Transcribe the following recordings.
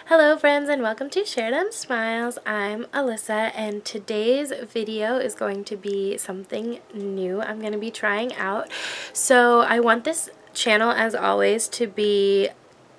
Hello friends and welcome to Share Them Smiles. I'm Alyssa and today's video is going to be something new I'm going to be trying out. So I want this channel as always to be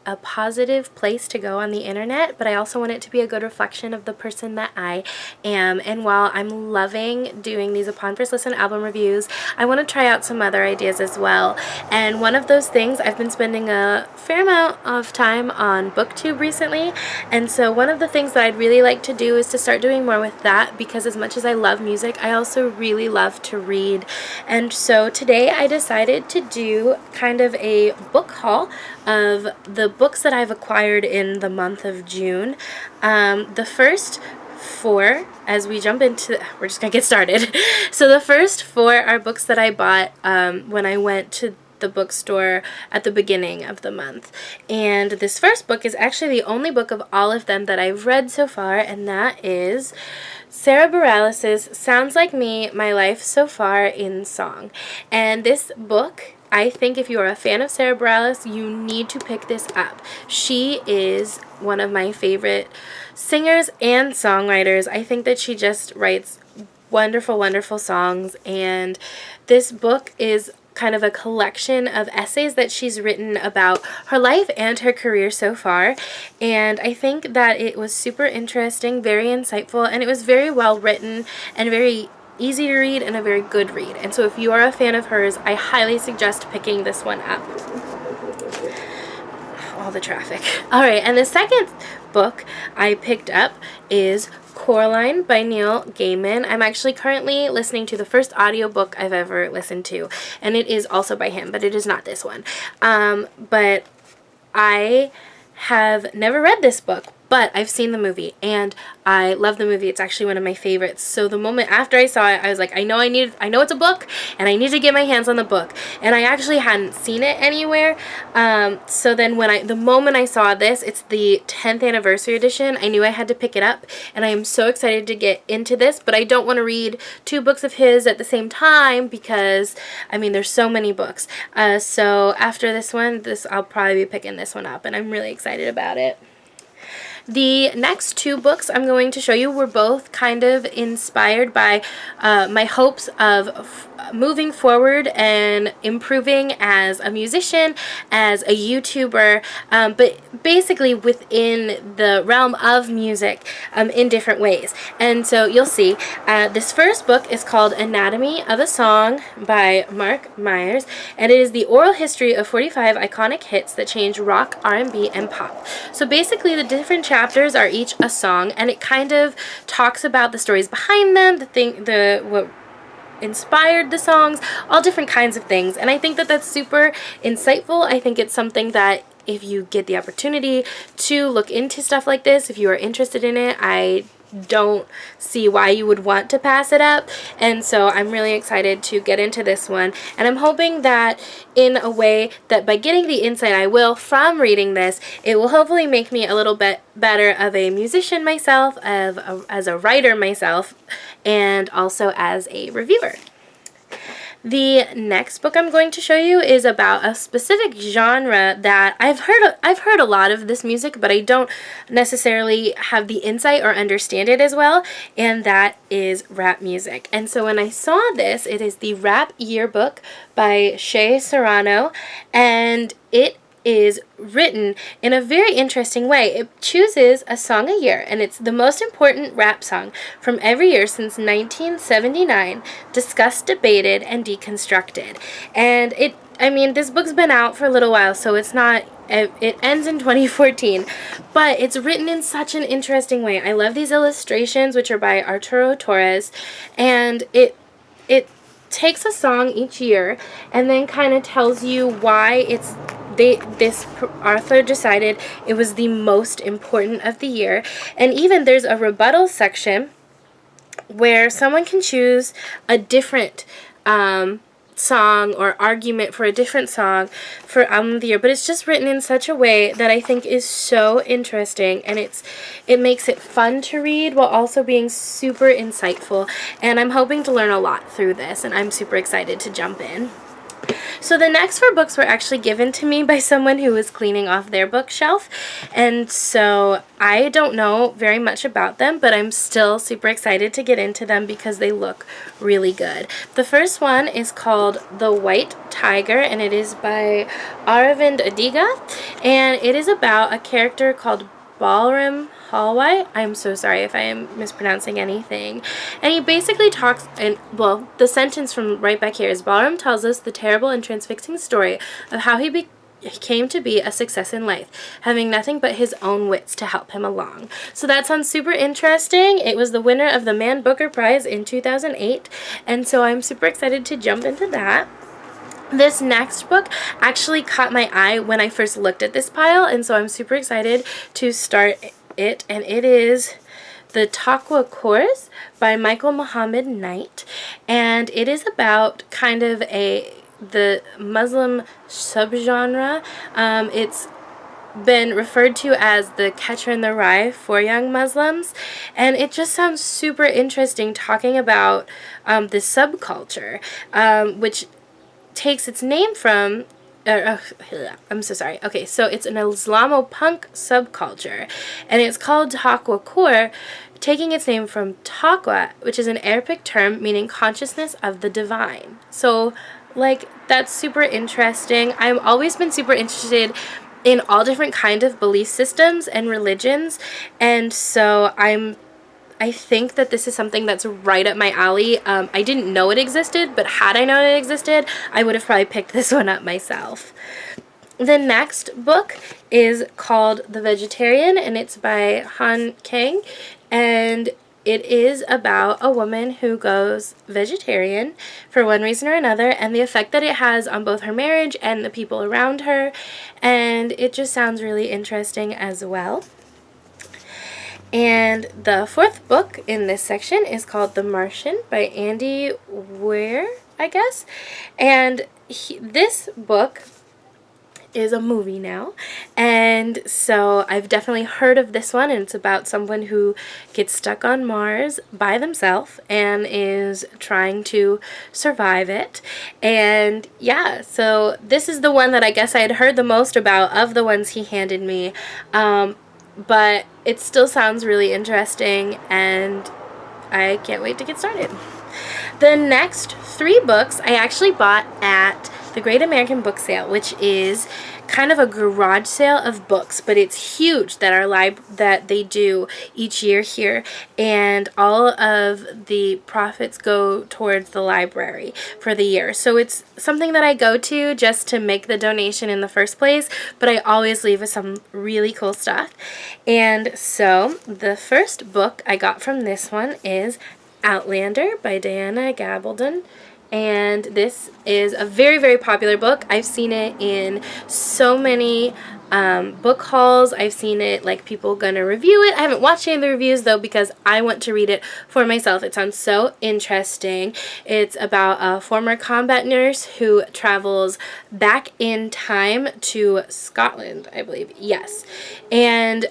a positive place to go on the internet, but I also want it to be a good reflection of the person that I am. And while I'm loving doing these Upon First Listen album reviews, I want to try out some other ideas as well. And one of those things, I've been spending a fair amount of time on BookTube recently, and so one of the things that I'd really like to do is to start doing more with that, because as much as I love music, I also really love to read. And so today I decided to do kind of a book haul of the books that I've acquired in the month of June. The first four, as we jump into, we're just gonna get started. So the first four are books that I bought when I went to the bookstore at the beginning of the month. And this first book is actually the only book of all of them that I've read so far, and that is Sara Bareilles' Sounds Like Me, My Life So Far in Song. And this book, I think if you are a fan of Sara Bareilles, you need to pick this up. She is one of my favorite singers and songwriters. I think that she just writes wonderful, wonderful songs, and this book is kind of a collection of essays that she's written about her life and her career so far, and I think that it was super interesting, very insightful, and it was very well written and very easy to read and a very good read. And so if you are a fan of hers, I highly suggest picking this one up. All the traffic. Alright, and the second book I picked up is Coraline by Neil Gaiman. I'm actually currently listening to the first audiobook I've ever listened to, and it is also by him, but it is not this one. But I have never read this book, but I've seen the movie, and I love the movie. It's actually one of my favorites. So the moment after I saw it, I was like, I know it's a book, and I need to get my hands on the book. And I actually hadn't seen it anywhere. So then the moment I saw this, it's the 10th anniversary edition, I knew I had to pick it up, and I am so excited to get into this, but I don't want to read two books of his at the same time because, I mean, there's so many books. So after this one, I'll probably be picking this one up, and I'm really excited about it. The next two books I'm going to show you were both kind of inspired by my hopes of moving forward and improving as a musician, as a YouTuber, but basically within the realm of music in different ways. And so you'll see, this first book is called Anatomy of a Song by Mark Myers, and it is the oral history of 45 iconic hits that changed rock, R&B, and pop. So basically the different chapters are each a song, and it kind of talks about the stories behind them, what inspired the songs, all different kinds of things. And I think that that's super insightful. I think it's something that if you get the opportunity to look into stuff like this, if you are interested in it, I don't see why you would want to pass it up. And so I'm really excited to get into this one, and I'm hoping that in a way that by getting the insight I will from reading this, it will hopefully make me a little bit better of a musician myself, as a writer myself, and also as a reviewer. The next book I'm going to show you is about a specific genre that I've heard a lot of this music, but I don't necessarily have the insight or understand it as well, and that is rap music. And so when I saw this, it is the Rap Yearbook by Shea Serrano, and it is written in a very interesting way. It chooses a song a year, and it's the most important rap song from every year since 1979, discussed, debated, and deconstructed. And this book's been out for a little while, so it ends in 2014, but it's written in such an interesting way. I love these illustrations, which are by Arturo Torres, and it takes a song each year and then kind of tells you why this author decided it was the most important of the year. And even there's a rebuttal section where someone can choose a different song or argument for a different song for album of the year, but it's just written in such a way that I think is so interesting, and it makes it fun to read while also being super insightful, and I'm hoping to learn a lot through this, and I'm super excited to jump in. So the next 4 books were actually given to me by someone who was cleaning off their bookshelf, and so I don't know very much about them, but I'm still super excited to get into them because they look really good. The first one is called The White Tiger, and it is by Aravind Adiga, and it is about a character called Balram Hallway. I'm so sorry if I am mispronouncing anything. And he basically talks, and well, the sentence from right back here is, Balram tells us the terrible and transfixing story of how he came to be a success in life, having nothing but his own wits to help him along. So that sounds super interesting. It was the winner of the Man Booker Prize in 2008, and so I'm super excited to jump into that. This next book actually caught my eye when I first looked at this pile, and so I'm super excited to start it, and it is The Taqwa Course by Michael Muhammad Knight, and it is about kind of the Muslim subgenre. It's been referred to as the Catcher in the Rye for young Muslims, and it just sounds super interesting talking about this subculture, which takes its name from I'm so sorry. Okay, so it's an Islamopunk subculture, and it's called Taqwa Core, taking its name from taqwa, which is an Arabic term meaning consciousness of the divine. So, like, that's super interesting. I've always been super interested in all different kind of belief systems and religions, and so I think that this is something that's right up my alley. I didn't know it existed, but had I known it existed, I would have probably picked this one up myself. The next book is called The Vegetarian, and it's by Han Kang, and it is about a woman who goes vegetarian for one reason or another, and the effect that it has on both her marriage and the people around her, and it just sounds really interesting as well. And the 4th book in this section is called The Martian by Andy Weir, I guess. And this book is a movie now, and so I've definitely heard of this one, and it's about someone who gets stuck on Mars by themselves and is trying to survive it. And yeah, so this is the one that I guess I had heard the most about of the ones he handed me, but it still sounds really interesting, and I can't wait to get started. The next 3 books I actually bought at the Great American Book Sale, which is kind of a garage sale of books, but it's huge that they do each year here, and all of the profits go towards the library for the year. So it's something that I go to just to make the donation in the first place, but I always leave with some really cool stuff. And so the first book I got from this one is Outlander by Diana Gabaldon. And this is a very, very popular book. I've seen it in so many book hauls. I've seen it, like, people gonna review it. I haven't watched any of the reviews, though, because I want to read it for myself. It sounds so interesting. It's about a former combat nurse who travels back in time to Scotland, I believe. Yes. And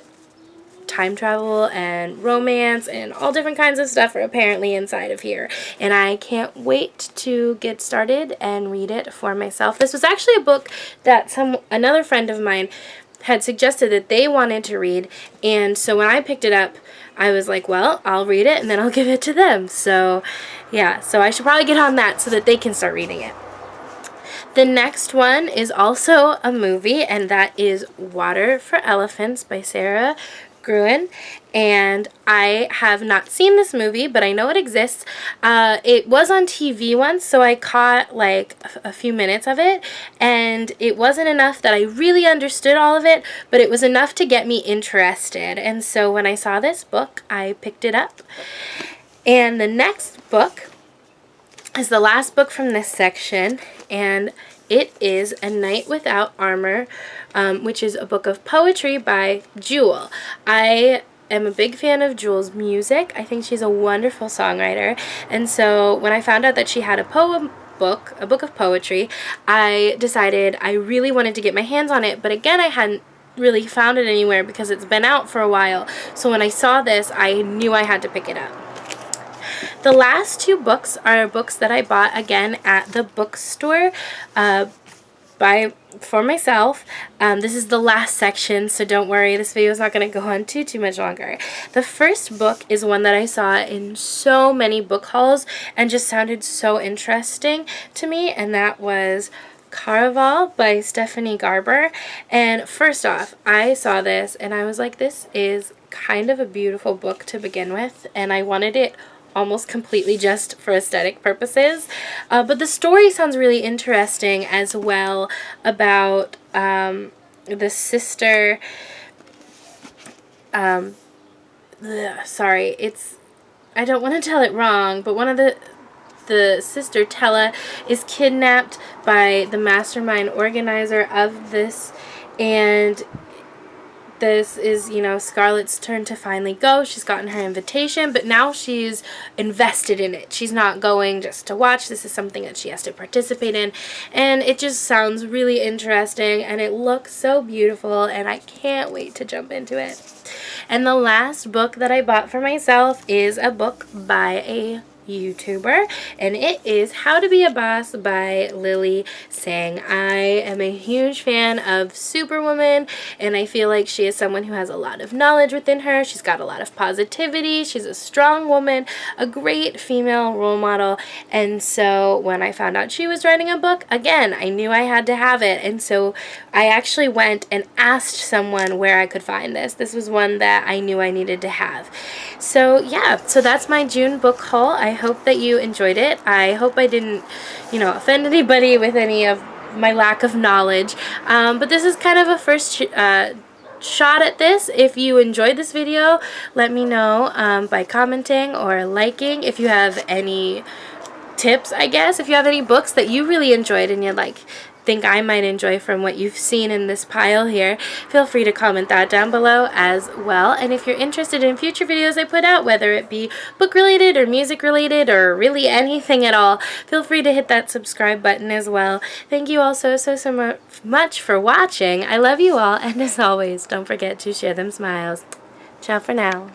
time travel and romance and all different kinds of stuff are apparently inside of here, and I can't wait to get started and read it for myself. This was actually a book that another friend of mine had suggested that they wanted to read, and so when I picked it up, I was like, well, I'll read it and then I'll give it to them. So yeah, so I should probably get on that so that they can start reading it. The next one is also a movie, and that is Water for Elephants by Sarah Gruen, and I have not seen this movie, but I know it exists. It was on TV once, so I caught like a few minutes of it, and it wasn't enough that I really understood all of it, but it was enough to get me interested, and so when I saw this book, I picked it up. And the next book is the last book from this section, and it is A Night Without Armor, which is a book of poetry by Jewel. I am a big fan of Jewel's music. I think she's a wonderful songwriter, and so when I found out that she had a book of poetry, I decided I really wanted to get my hands on it, but again, I hadn't really found it anywhere because it's been out for a while. So when I saw this, I knew I had to pick it up. The last two books are books that I bought again at the bookstore for myself. This is the last section, so don't worry, this video is not going to go on too much longer. The first book is one that I saw in so many book hauls and just sounded so interesting to me, and that was Caraval by Stephanie Garber. And first off, I saw this and I was like, this is kind of a beautiful book to begin with, and I wanted it almost completely just for aesthetic purposes. But the story sounds really interesting as well, about the sister, sorry, I don't want to tell it wrong, but one of the sister, Tella, is kidnapped by the mastermind organizer of this, and this is, you know, Scarlett's turn to finally go. She's gotten her invitation, but now she's invested in it. She's not going just to watch. This is something that she has to participate in, and it just sounds really interesting, and it looks so beautiful, and I can't wait to jump into it. And the last book that I bought for myself is a book by a YouTuber, and it is How to Be a Boss by Lily Sang. I am a huge fan of Superwoman, and I feel like she is someone who has a lot of knowledge within her. She's got a lot of positivity. She's a strong woman, a great female role model, and so when I found out she was writing a book, again, I knew I had to have it, and so I actually went and asked someone where I could find this. This was one that I knew I needed to have. So yeah, so that's my June book haul. I hope that you enjoyed it. I hope I didn't, you know, offend anybody with any of my lack of knowledge. But this is kind of a first shot at this. If you enjoyed this video, let me know by commenting or liking. If you have any tips, I guess, if you have any books that you really enjoyed and you'd think I might enjoy from what you've seen in this pile here, feel free to comment that down below as well. And if you're interested in future videos I put out, whether it be book related or music related or really anything at all, feel free to hit that subscribe button as well. Thank you all so much for watching. I love you all, and as always, don't forget to share them smiles. Ciao for now.